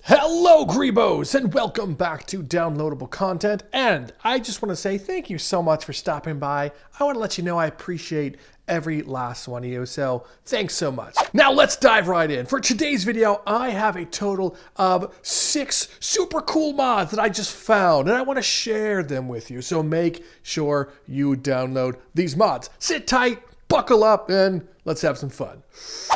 Hello Grebos and welcome back to downloadable content, and I just want to say thank you so much for stopping by. I want to let you know I appreciate every last one of you, so thanks so much. Now let's dive right in. For today's video, I have a total of 6 super cool mods that I just found, and I want to share them with you, so make sure you download these mods. Sit tight, buckle up, and let's have some fun.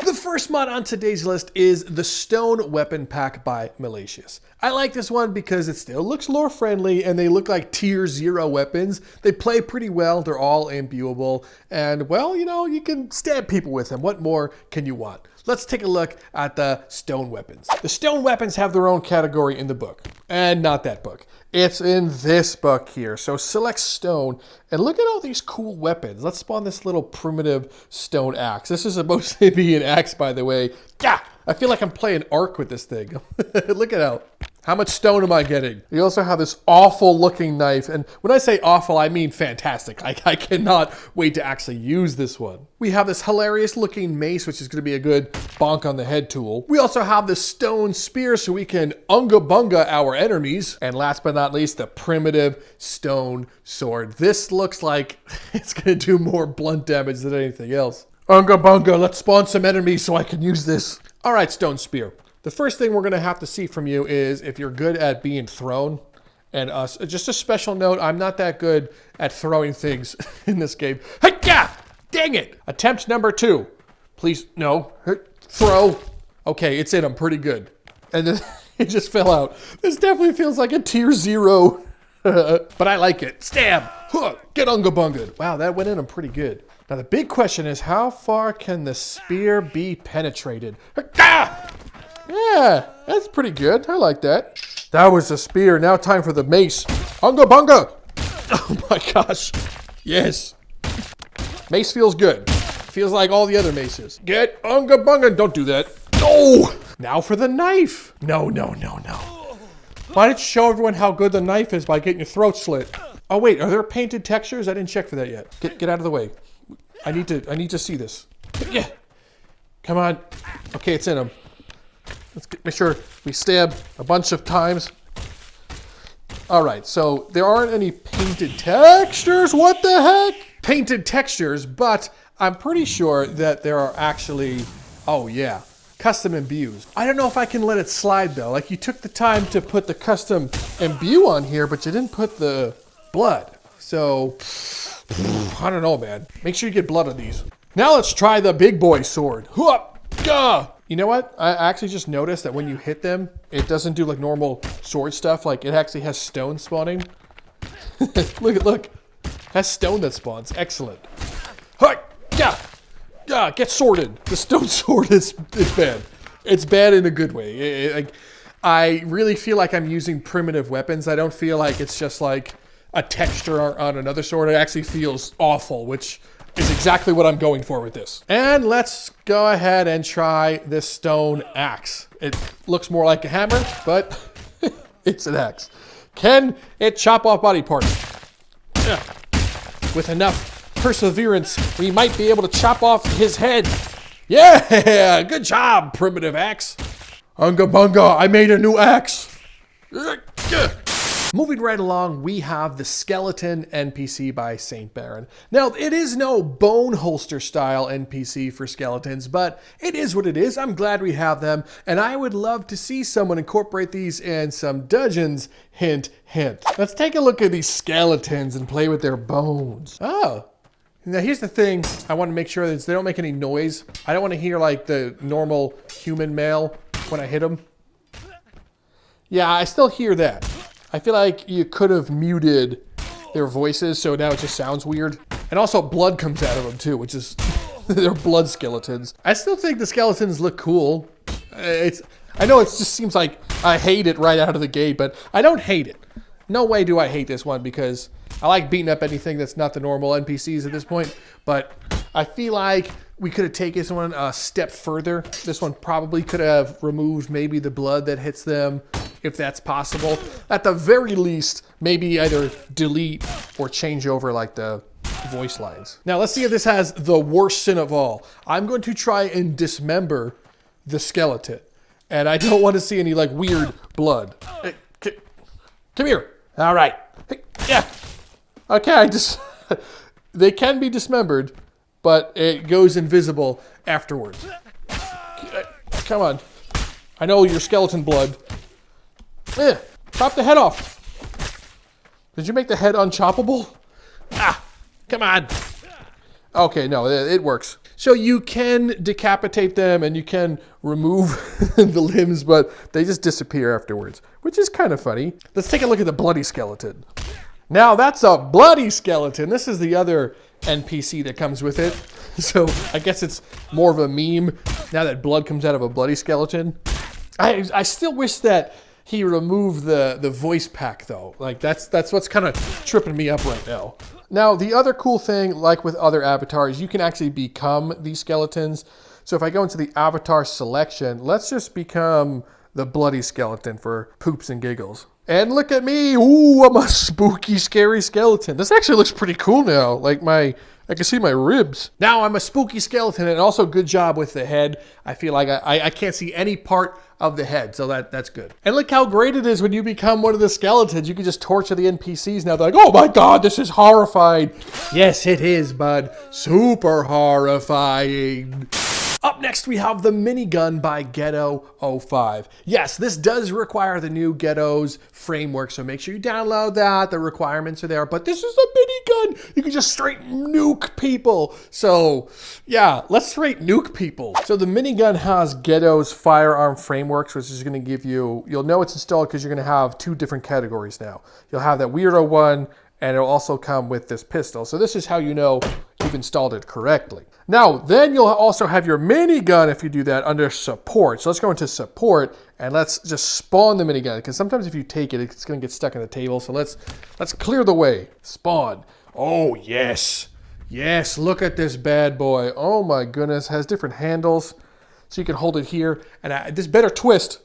The first mod on today's list is the Stone Weapon Pack by Milaceous. I like this one because it still looks lore friendly and they look like tier 0 weapons. They play pretty well, they're all imbuable, and well, you know, you can stab people with them. What more can you want? Let's take a look at the stone weapons. The stone weapons have their own category in the book, and not that book. It's in this book here. So select stone, and look at all these cool weapons. Let's spawn this little primitive stone axe. This is supposed to be an axe, by the way. Yeah, I feel like I'm playing Ark with this thing. Look at how much stone am I getting? You also have this awful looking knife, and when I say awful, I mean fantastic. I cannot wait to actually use this one. We have this hilarious looking mace, which is going to be a good bonk on the head tool. We also have this stone spear so we can unga bunga our enemies. And last but not least, the primitive stone sword. This looks like it's going to do more blunt damage than anything else. Unga bunga, let's spawn some enemies so I can use this. All right, stone spear. The first thing we're going to have to see from you is if you're good at being thrown. And just a special note, I'm not that good at throwing things in this game. Hey-ya! Dang it! Attempt number 2. Please, no. Throw. Okay, it's in. I'm pretty good. And then it just fell out. This definitely feels like a tier 0. But I like it. Stab. Get unga bungad. Wow, that went in. I'm pretty good. Now the big question is, how far can the spear be penetrated? Yeah, that's pretty good. I like that. That was the spear. Now time for the mace. Unga bunga. Oh my gosh. Yes. Mace feels good. Feels like all the other maces. Get unga bunga. Don't do that. No. Now for the knife. No. Why don't you show everyone how good the knife is by getting your throat slit? Oh wait, are there painted textures? I didn't check for that yet. Get out of the way. I need to see this. Yeah. Come on. Okay, it's in him. Let's make sure we stab a bunch of times. All right, so there aren't any painted textures. What the heck? Painted textures, but I'm pretty sure that there are actually, oh yeah, custom imbues. I don't know if I can let it slide though. Like you took the time to put the custom imbue on here, but you didn't put the blood. So, I don't know, man. Make sure you get blood on these. Now let's try the big boy sword. You know what? I actually just noticed that when you hit them, it doesn't do like normal sword stuff. Like it actually has stone spawning. Look. It has stone that spawns. Excellent. Get sorted. The stone sword is bad. It's bad in a good way. I really feel like I'm using primitive weapons. I don't feel like it's just like a texture on another sword. It actually feels awful, which is exactly what I'm going for with this. And let's go ahead and try this stone axe. It looks more like a hammer, but it's an axe. Can it chop off body parts? Yeah. With enough perseverance, we might be able to chop off his head. Yeah, good job, primitive axe. Unga bunga, I made a new axe. Moving right along, we have the Skeleton NPC by St. Baron. Now, it is no bone holster style NPC for skeletons, but it is what it is. I'm glad we have them, and I would love to see someone incorporate these in some dungeons. Hint, hint. Let's take a look at these skeletons and play with their bones. Oh. Now here's the thing, I want to make sure that they don't make any noise. I don't want to hear like the normal human male when I hit them. Yeah, I still hear that. I feel like you could have muted their voices, so now it just sounds weird. And also blood comes out of them too, which is, they're blood skeletons. I still think the skeletons look cool. I know it just seems like I hate it right out of the gate, but I don't hate it. No way do I hate this one because I like beating up anything that's not the normal NPCs at this point, but I feel like we could have taken this one a step further. This one probably could have removed maybe the blood that hits them, if that's possible. At the very least, maybe either delete or change over like the voice lines. Now let's see if this has the worst sin of all. I'm going to try and dismember the skeleton. And I don't want to see any like weird blood. Hey, come here. All right. Hey, yeah. Okay, I just... They can be dismembered, but it goes invisible afterwards. Come on. I know your skeleton blood. Chop the head off. Did you make the head unchoppable? Ah, come on. Okay, no, it works. So you can decapitate them and you can remove the limbs, but they just disappear afterwards, which is kind of funny. Let's take a look at the bloody skeleton. Now that's a bloody skeleton. This is the other NPC that comes with it. So I guess it's more of a meme now that blood comes out of a bloody skeleton. I still wish that he removed the voice pack though. Like that's what's kind of tripping me up right now. Now the other cool thing, like with other avatars, you can actually become these skeletons. So if I go into the avatar selection, let's just become the bloody skeleton for poops and giggles. And look at me, ooh, I'm a spooky, scary skeleton. This actually looks pretty cool now. Like I can see my ribs. Now I'm a spooky skeleton, and also good job with the head. I feel like I can't see any part of the head, so that's good. And look how great it is when you become one of the skeletons. You can just torture the NPCs now. They're like, oh my God, this is horrifying. Yes, it is, bud. Super horrifying. Up next, we have the Minigun by Ghetto05. Yes, this does require the new Ghetto's framework, so make sure you download that. The requirements are there, but this is a minigun. You can just straight nuke people. So, yeah, let's straight nuke people. So the minigun has Ghetto's firearm frameworks, which is going to give you, you'll know it's installed because you're going to have two different categories now. You'll have that weirdo one, and it'll also come with this pistol. So this is how you know you've installed it correctly. Now, then you'll also have your minigun if you do that under support. So let's go into support and let's just spawn the minigun, because sometimes if you take it, it's going to get stuck on the table. So let's clear the way. Spawn. Oh, yes. Yes, look at this bad boy. Oh my goodness, has different handles. So you can hold it here. And this better twist.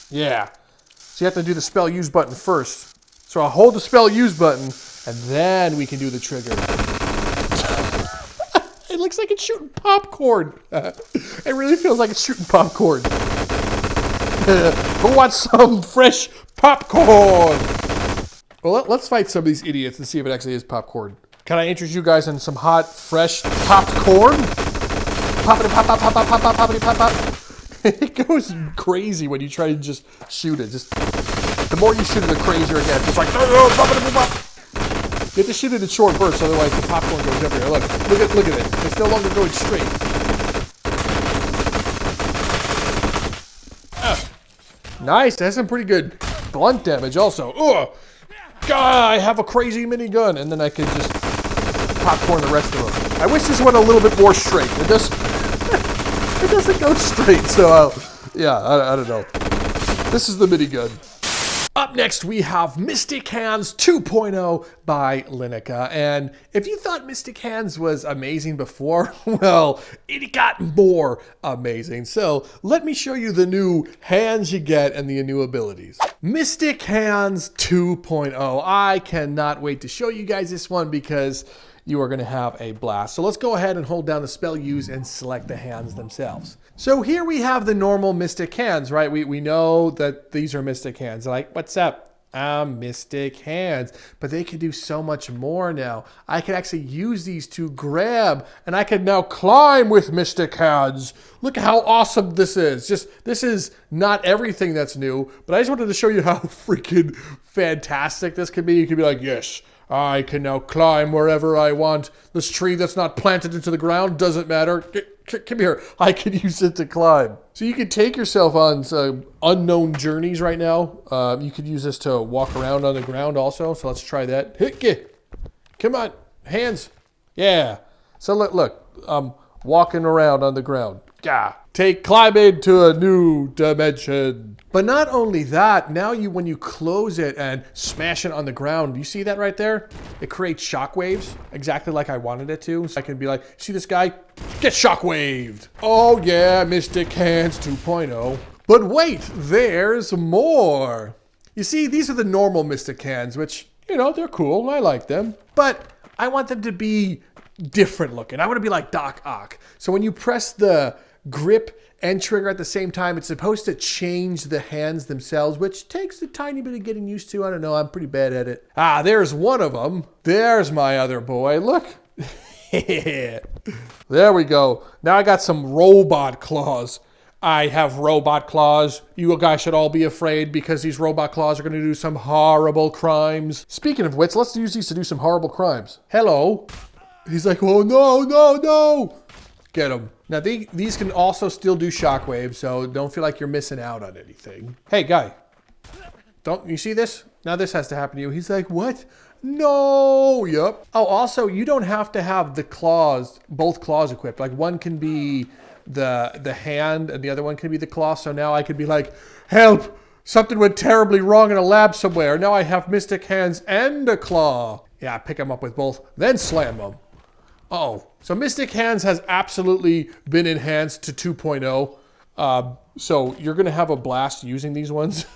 Yeah. So you have to do the spell use button first. So I'll hold the spell use button and then we can do the trigger. It looks like it's shooting popcorn. It really feels like it's shooting popcorn. Who wants some fresh popcorn? Well, let's fight some of these idiots and see if it actually is popcorn. Can I interest you guys in some hot, fresh popcorn? Poppity pop pop pop pop pop pop poppity pop pop. It goes crazy when you try to just shoot it. Just the more you shoot it, the crazier it gets. It's like you have to shoot it in short bursts, otherwise the popcorn goes everywhere. Look at it. It's no longer going straight. Nice. It has some pretty good blunt damage also. Ugh. God, I have a crazy minigun, and then I can just popcorn the rest of them. I wish this went a little bit more straight. It doesn't go straight, so yeah, I don't know. This is the minigun. Up next, we have Mystic Hands 2.0 by Lyneca. And if you thought Mystic Hands was amazing before, well, it got more amazing. So let me show you the new hands you get and the new abilities. Mystic Hands 2.0. I cannot wait to show you guys this one because you are going to have a blast. So let's go ahead and hold down the spell use and select the hands themselves. So here we have the normal Mystic Hands, right? We know that these are Mystic Hands. Like, what's up? Mystic Hands. But they can do so much more now. I can actually use these to grab, and I can now climb with Mystic Hands. Look how awesome this is. This is not everything that's new, but I just wanted to show you how freaking fantastic this can be. You can be like, yes, I can now climb wherever I want. This tree that's not planted into the ground doesn't matter. Come here. I can use it to climb. So you can take yourself on some unknown journeys right now. You could use this to walk around on the ground also. So let's try that. Come on. Hands. Yeah. So look. I'm walking around on the ground. Yeah. Take climbing to a new dimension. But not only that, now when you close it and smash it on the ground, you see that right there? It creates shockwaves, exactly like I wanted it to. So I can be like, see this guy? Get shockwaved. Oh yeah, Mystic Hands 2.0. But wait, there's more. You see, these are the normal Mystic Hands, which, you know, they're cool. I like them. But I want them to be different looking. I want to be like Doc Ock. So when you press the grip and trigger at the same time. It's supposed to change the hands themselves, which takes a tiny bit of getting used to. I don't know. I'm pretty bad at it. Ah, there's one of them. There's my other boy. Look. There we go. Now I got some robot claws. I have robot claws. You guys should all be afraid because these robot claws are going to do some horrible crimes. Speaking of which, let's use these to do some horrible crimes. Hello. He's like, oh, no, no, no. Get him. Now, these can also still do shockwaves, so don't feel like you're missing out on anything. Hey, guy. Don't you see this? Now this has to happen to you. He's like, what? No. Yep. Oh, also, you don't have to have the claws, both claws equipped. Like one can be the hand and the other one can be the claw. So now I could be like, help, something went terribly wrong in a lab somewhere. Now I have mystic hands and a claw. Yeah, pick them up with both, then slam them. Oh, so mystic hands has absolutely been enhanced to 2.0. So you're going to have a blast using these ones.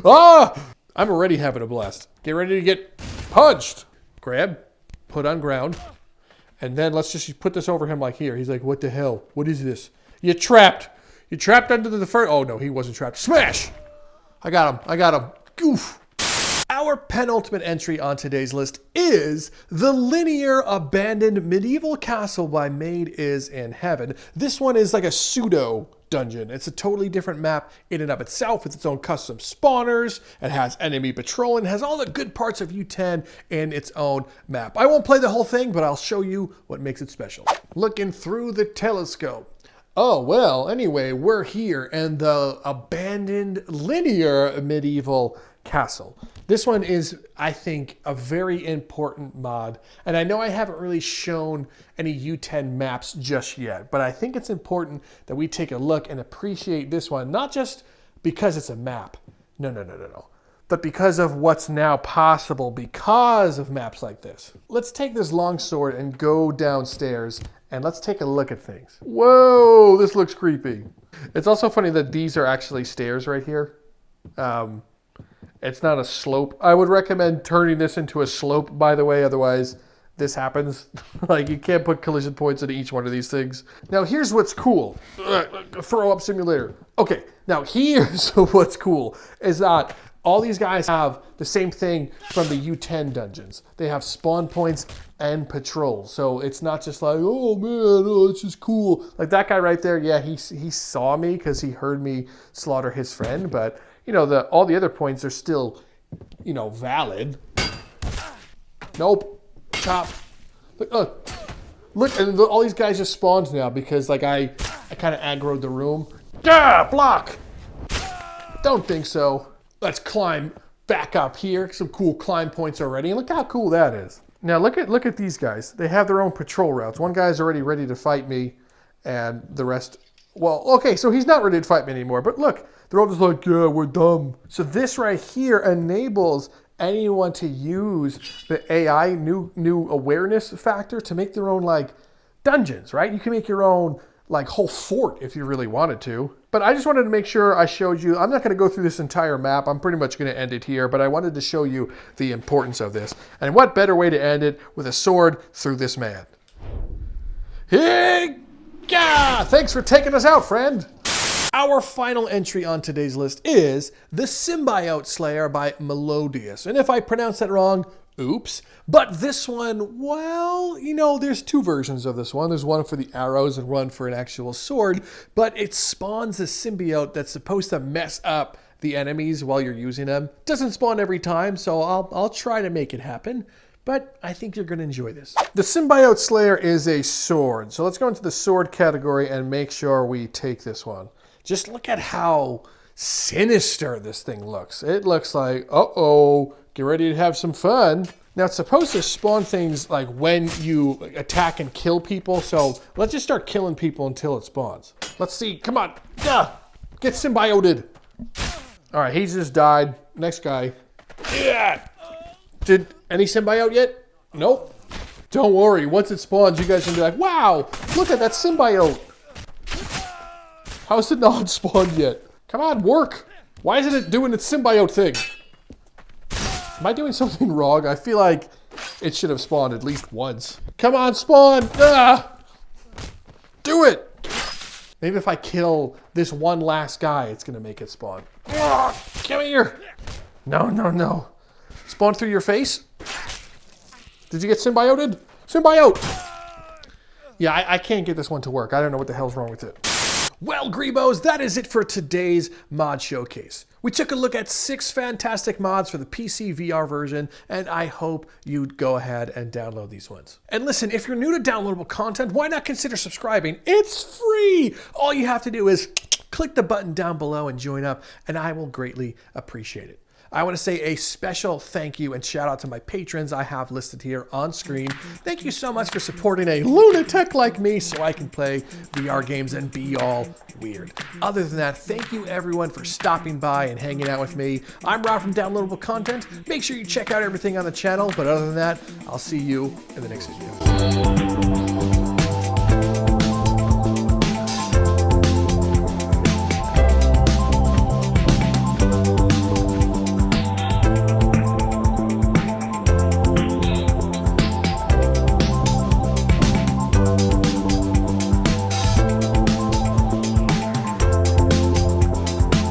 Ah, I'm already having a blast. Get ready to get punched. Grab, put on ground. And then let's just put this over him like here. He's like, what the hell? What is this? You're trapped. You're trapped under the fur. Oh, no, he wasn't trapped. Smash! I got him. I got him. Goof. Our penultimate entry on today's list is the linear abandoned medieval castle by MaidisinHeaven. This one is like a pseudo dungeon. It's a totally different map in and of itself with its own custom spawners. It has enemy patrol and has all the good parts of U10 in its own map. I won't play the whole thing, but I'll show you what makes it special. Looking through the telescope. Oh, well, anyway, we're here in the abandoned linear medieval castle. This one is, I think, a very important mod. And I know I haven't really shown any U10 maps just yet, but I think it's important that we take a look and appreciate this one, not just because it's a map. No. But because of what's now possible because of maps like this. Let's take this longsword and go downstairs and let's take a look at things. Whoa, this looks creepy. It's also funny that these are actually stairs right here. It's not a slope. I would recommend turning this into a slope, by the way, otherwise this happens. Like, you can't put collision points into each one of these things. Now, here's what's cool. Throw up simulator. Okay, now here's what's cool, is that all these guys have the same thing from the U10 dungeons. They have spawn points and patrol. So it's not just like, oh man, oh, it's just cool. Like that guy right there, yeah, he saw me because he heard me slaughter his friend, but you know, all the other points are still, you know, valid. Nope. Chop. Look, and all these guys just spawned now because, like, I kind of aggroed the room. Ah, block! Don't think so. Let's climb back up here. Some cool climb points already. And look how cool that is. Now, look at these guys. They have their own patrol routes. One guy's already ready to fight me, and the rest... Well, okay, so he's not ready to fight me anymore, but look, they're all just like, yeah, we're dumb. So this right here enables anyone to use the AI new awareness factor to make their own, like, dungeons, right? You can make your own, like, whole fort if you really wanted to. But I just wanted to make sure I showed you. I'm not going to go through this entire map. I'm pretty much going to end it here, but I wanted to show you the importance of this. And what better way to end it with a sword through this man. Hey! Yeah, thanks for taking us out, friend. Our final entry on today's list is the Symbiote Slayer by Melodias. And if I pronounce that wrong, oops. But this one, well, you know, there's two versions of this one. There's one for the arrows and one for an actual sword, but it spawns a symbiote that's supposed to mess up the enemies while you're using them. Doesn't spawn every time, so I'll try to make it happen. But I think you're going to enjoy this. The Symbiote Slayer is a sword. So let's go into the sword category and make sure we take this one. Just look at how sinister this thing looks. It looks like, uh-oh, get ready to have some fun. Now, it's supposed to spawn things like when you attack and kill people. So let's just start killing people until it spawns. Let's see. Come on. Get symbioted. All right, he's just died. Next guy. Yeah. Did any symbiote yet? Nope. Don't worry. Once it spawns, you guys can be like, wow, look at that symbiote. How is it not spawned yet? Come on, work. Why isn't it doing its symbiote thing? Am I doing something wrong? I feel like it should have spawned at least once. Come on, spawn. Ah! Do it. Maybe if I kill this one last guy, it's gonna make it spawn. Come here. No, no, no. Spawn through your face? Did you get symbioted? Symbiote! Yeah, I can't get this one to work. I don't know what the hell's wrong with it. Well, Greebos, that is it for today's mod showcase. We took a look at 6 fantastic mods for the PCVR version, and I hope you'd go ahead and download these ones. And listen, if you're new to downloadable content, why not consider subscribing? It's free! All you have to do is click the button down below and join up, and I will greatly appreciate it. I want to say a special thank you and shout out to my patrons I have listed here on screen. Thank you so much for supporting a lunatic like me so I can play VR games and be all weird. Other than that, thank you everyone for stopping by and hanging out with me. I'm Rob from Downloadable Content. Make sure you check out everything on the channel, but other than that, I'll see you in the next video.